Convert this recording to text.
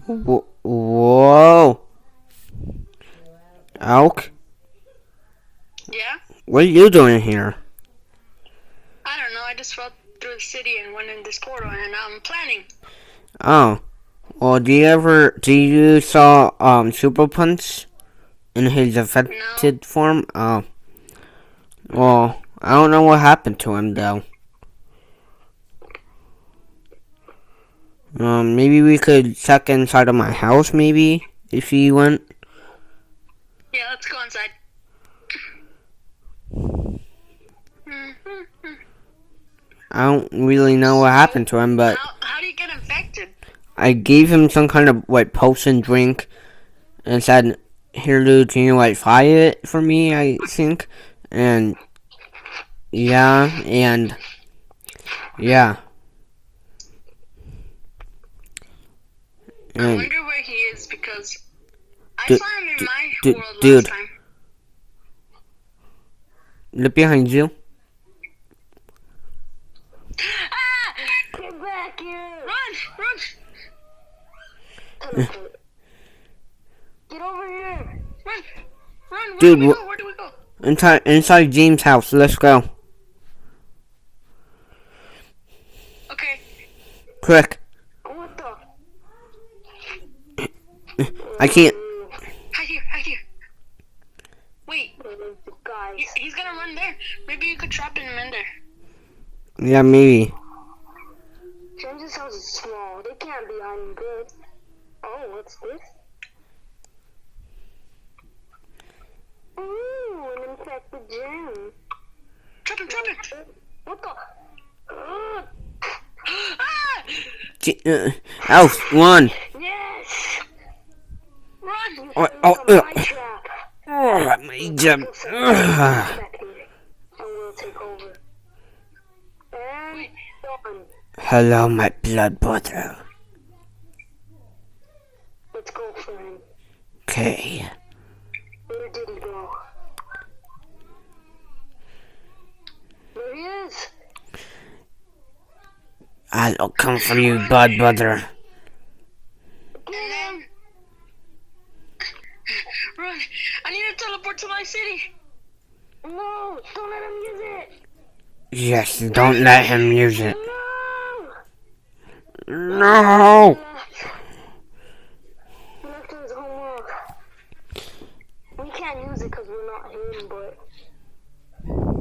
Whoa. Elk? Yeah? What are you doing here? I don't know, I just rode through the city and went in this corridor and I'm planning. Oh. Well, do you saw, Super Punch in his No. affected form? Oh. Well, I don't know what happened to him, though. Maybe we could check inside of my house, maybe, if he went. Yeah, let's go inside. I don't really know what happened to him, but How do you get infected? I gave him some kind of, potion drink and said, here, dude, can you, fry it for me, I think? And, yeah. I And, wonder where he is because I saw him in my world dude, last time. look behind you. Ah! Get back here! Run! Get over here! Run! Where Dude, do we go? Where do we go? inside James' house. Let's go. Okay. Quick. What the? I can't. Hide here. Wait. He's gonna run there. Maybe you could trap him in there. Yeah, maybe. James's house is small. They can't be hiding good. Oh, what's this? Ooh, an infected gem. Trap him! What the? Ah! Elf, run. Yes! Run! My gem. I will take over. And done. Hello, my blood brother. Let's go, friend. Okay. Where did he go? There he is. I'll come for you, blood brother. Get him! Run! I need to teleport to my city! No! Don't let him use it! Yes, don't let him use it. No! No! He left his homework. We can't use it because we're not him, but